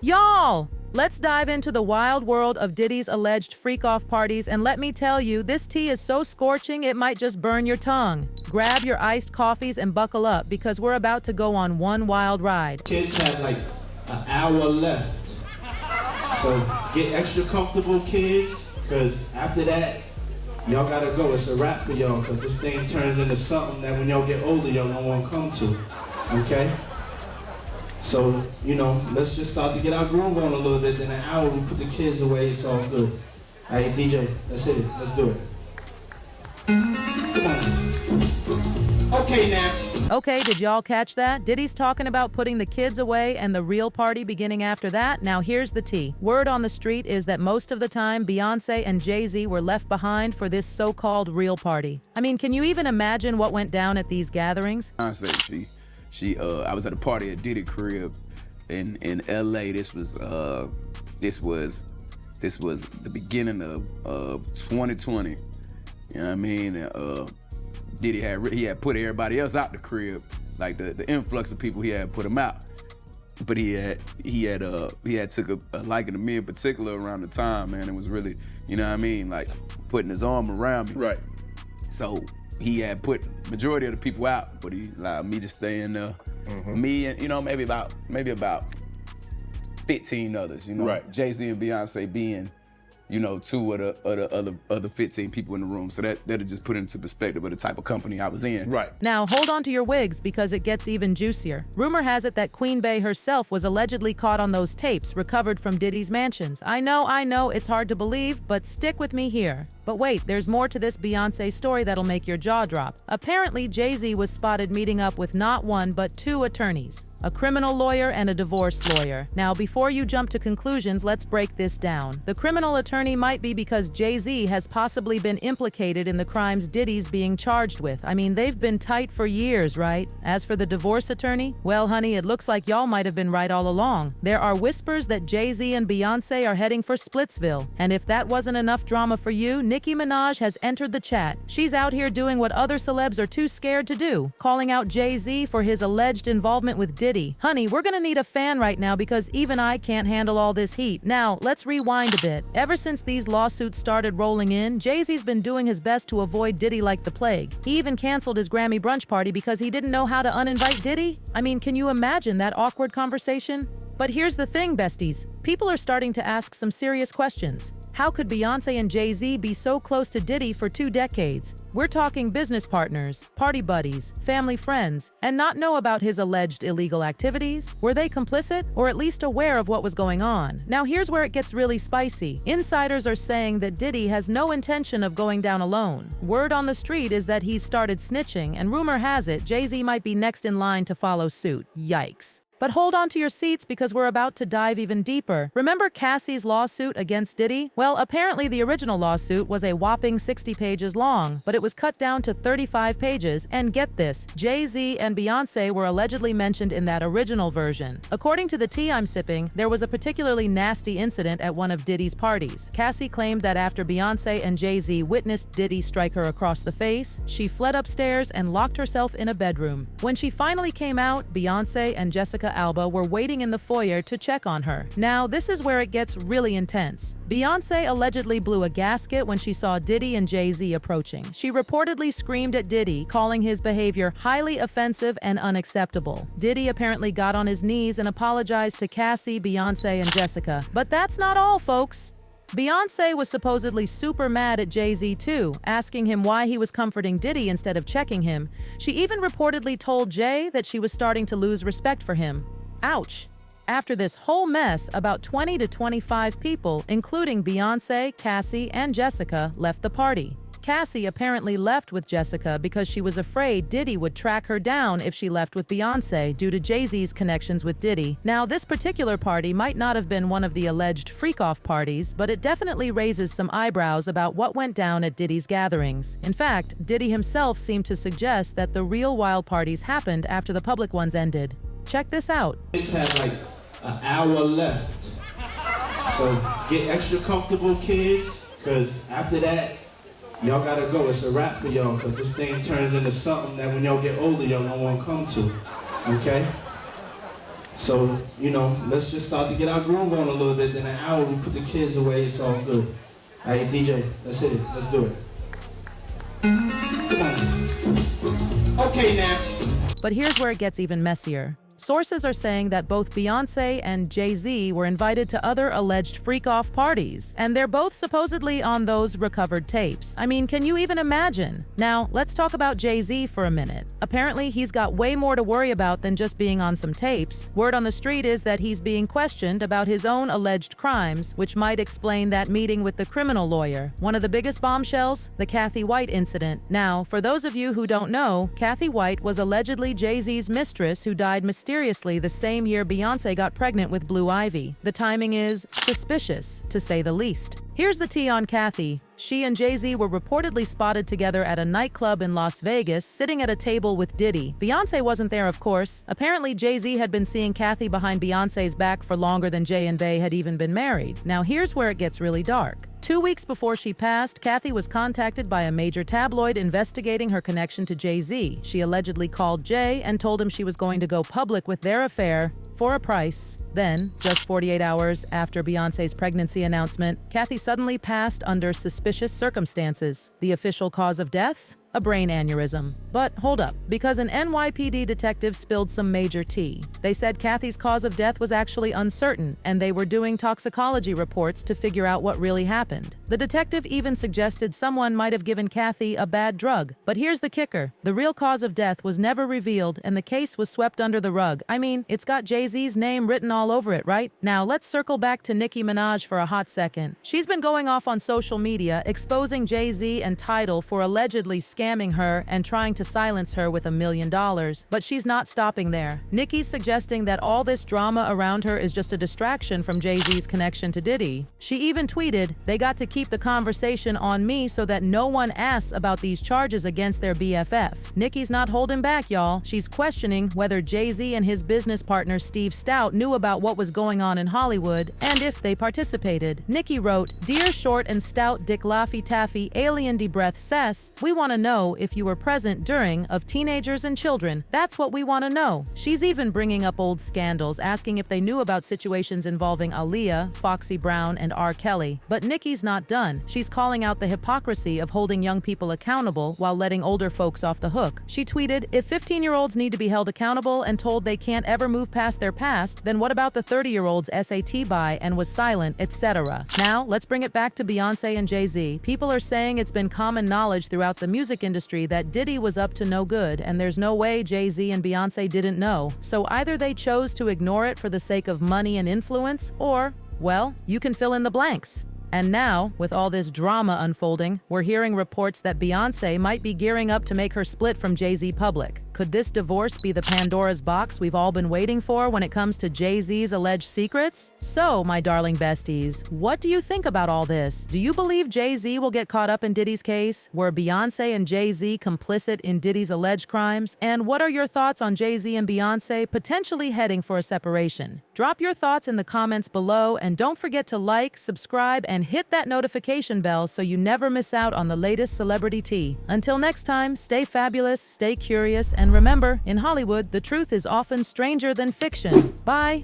Y'all, let's dive into the wild world of Diddy's alleged freak-off parties, and let me tell you, this tea is so scorching it might just burn your tongue. Grab your iced coffees and buckle up because we're about to go on one wild ride. Kids have like an hour left. So get extra comfortable, kids, because after that, y'all gotta go. It's a wrap for y'all, because this thing turns into something that when y'all get older, y'all don't want to come to, okay? So, you know, let's just start to get our groove on a little bit. In an hour, we put the kids away, it's all good. Hey, DJ, let's hit it. Let's do it. Come on. Okay, now. Okay, did y'all catch that? Diddy's talking about putting the kids away and the real party beginning after that. Now here's the tea. Word on the street is that most of the time, Beyonce and Jay Z were left behind for this so-called real party. I mean, can you even imagine what went down at these gatherings? Beyonce, I was at a party at Diddy crib in LA. This was the beginning of 2020. You know what I mean? Diddy had put everybody else out the crib, like the influx of people he had put him out. But he had took a liking to me in particular around the time, man. It was really, you know what I mean, like putting his arm around me. Right. So he had put majority of the people out, but he allowed me to stay in there. Me and, you know, maybe about 15 others, you know. Right. Jay Z and Beyonce being, you know, two of the other 15 people in the room. So that'll just put into perspective of the type of company I was in. Right. Now, hold on to your wigs because it gets even juicier. Rumor has it that Queen Bey herself was allegedly caught on those tapes recovered from Diddy's mansions. I know, it's hard to believe, but stick with me here. But wait, there's more to this Beyonce story that'll make your jaw drop. Apparently, Jay Z was spotted meeting up with not one, but two attorneys. A criminal lawyer and a divorce lawyer. Now, before you jump to conclusions, let's break this down. The criminal attorney might be because Jay Z has possibly been implicated in the crimes Diddy's being charged with. I mean, they've been tight for years, right? As for the divorce attorney, well, honey, it looks like y'all might have been right all along. There are whispers that Jay Z and Beyonce are heading for Splitsville. And if that wasn't enough drama for you, Nicki Minaj has entered the chat. She's out here doing what other celebs are too scared to do, calling out Jay Z for his alleged involvement with Diddy. Honey, we're gonna need a fan right now because even I can't handle all this heat. Now, let's rewind a bit. Ever since these lawsuits started rolling in, Jay-Z's been doing his best to avoid Diddy like the plague. He even canceled his Grammy brunch party because he didn't know how to uninvite Diddy. I mean, can you imagine that awkward conversation? But here's the thing, besties. People are starting to ask some serious questions. How could Beyonce and Jay Z be so close to Diddy for 2 decades? We're talking business partners, party buddies, family friends, and not know about his alleged illegal activities? Were they complicit, or at least aware of what was going on? Now here's where it gets really spicy. Insiders are saying that Diddy has no intention of going down alone. Word on the street is that he's started snitching, and rumor has it Jay Z might be next in line to follow suit. Yikes. But hold on to your seats because we're about to dive even deeper. Remember Cassie's lawsuit against Diddy? Well, apparently the original lawsuit was a whopping 60 pages long, but it was cut down to 35 pages, and get this, Jay-Z and Beyonce were allegedly mentioned in that original version. According to the tea I'm sipping, there was a particularly nasty incident at one of Diddy's parties. Cassie claimed that after Beyonce and Jay-Z witnessed Diddy strike her across the face, she fled upstairs and locked herself in a bedroom. When she finally came out, Beyonce and Jessica Alba were waiting in the foyer to check on her. Now, this is where it gets really intense. Beyonce allegedly blew a gasket when she saw Diddy and Jay Z approaching. She reportedly screamed at Diddy, calling his behavior highly offensive and unacceptable. Diddy apparently got on his knees and apologized to Cassie, Beyonce, and Jessica. But that's not all, folks. Beyonce was supposedly super mad at Jay Z too, asking him why he was comforting Diddy instead of checking him. She even reportedly told Jay that she was starting to lose respect for him. Ouch. After this whole mess, about 20 to 25 people, including Beyonce, Cassie, and Jessica, left the party. Cassie apparently left with Jessica because she was afraid Diddy would track her down if she left with Beyonce due to Jay-Z's connections with Diddy. Now, this particular party might not have been one of the alleged freak-off parties, but it definitely raises some eyebrows about what went down at Diddy's gatherings. In fact, Diddy himself seemed to suggest that the real wild parties happened after the public ones ended. Check this out. It had like an hour left. So get extra comfortable, kids, because after that, y'all gotta go. It's a wrap for y'all, because this thing turns into something that when y'all get older, y'all don't want to come to, okay? So, you know, let's just start to get our groove on a little bit. Then an hour, we put the kids away, it's all good. Hey, DJ, let's hit it. Let's do it. Come on. Okay, now. But here's where it gets even messier. Sources are saying that both Beyonce and Jay Z were invited to other alleged freak-off parties, and they're both supposedly on those recovered tapes. I mean, can you even imagine? Now, let's talk about Jay Z for a minute. Apparently, he's got way more to worry about than just being on some tapes. Word on the street is that he's being questioned about his own alleged crimes, which might explain that meeting with the criminal lawyer. One of the biggest bombshells? The Cathy White incident. Now, for those of you who don't know, Cathy White was allegedly Jay Z's mistress who died mysteriously the same year Beyonce got pregnant with Blue Ivy. The timing is suspicious, to say the least. Here's the tea on Cathy. She and Jay Z were reportedly spotted together at a nightclub in Las Vegas, sitting at a table with Diddy. Beyonce wasn't there, of course. Apparently, Jay Z had been seeing Cathy behind Beyonce's back for longer than Jay and Bey had even been married. Now, here's where it gets really dark. 2 weeks before she passed, Cathy was contacted by a major tabloid investigating her connection to Jay Z. She allegedly called Jay and told him she was going to go public with their affair for a price. Then, just 48 hours after Beyonce's pregnancy announcement, Cathy suddenly passed under suspicious circumstances. The official cause of death? A brain aneurysm. But hold up, because an NYPD detective spilled some major tea. They said Cathy's cause of death was actually uncertain, and they were doing toxicology reports to figure out what really happened. The detective even suggested someone might have given Cathy a bad drug. But here's the kicker. The real cause of death was never revealed, and the case was swept under the rug. I mean, it's got Jay Z's name written all over it, right? Now, let's circle back to Nicki Minaj for a hot second. She's been going off on social media, exposing Jay Z and Tidal for allegedly scamming her and trying to silence her with $1 million. But she's not stopping there. Nicki's suggesting that all this drama around her is just a distraction from Jay Z's connection to Diddy. She even tweeted, "They got to keep the conversation on me so that no one asks about these charges against their BFF." Nicki's not holding back, y'all. She's questioning whether Jay Z and his business partner Steve Stout knew about what was going on in Hollywood and if they participated. Nicki wrote, "Dear Short and Stout Dick Laffy Taffy Alien Debreath Cess, we want to know if you were present during of teenagers and children. That's what we want to know." She's even bringing up old scandals, asking if they knew about situations involving Aaliyah, Foxy Brown, and R. Kelly. But Nicki's not done. She's calling out the hypocrisy of holding young people accountable while letting older folks off the hook. She tweeted, "If 15-year-olds need to be held accountable and told they can't ever move past their past, then what about the 30-year-old's SAT by and was silent, etc." Now, let's bring it back to Beyonce and Jay Z. People are saying it's been common knowledge throughout the music industry that Diddy was up to no good, and there's no way Jay Z and Beyonce didn't know. So either they chose to ignore it for the sake of money and influence, or, well, you can fill in the blanks. And now, with all this drama unfolding, we're hearing reports that Beyonce might be gearing up to make her split from Jay Z public. Could this divorce be the Pandora's box we've all been waiting for when it comes to Jay Z's alleged secrets? So, my darling besties, what do you think about all this? Do you believe Jay Z will get caught up in Diddy's case? Were Beyonce and Jay Z complicit in Diddy's alleged crimes? And what are your thoughts on Jay Z and Beyonce potentially heading for a separation? Drop your thoughts in the comments below, and don't forget to like, subscribe, and hit that notification bell so you never miss out on the latest celebrity tea. Until next time, stay fabulous, stay curious, and remember, in Hollywood, the truth is often stranger than fiction. Bye.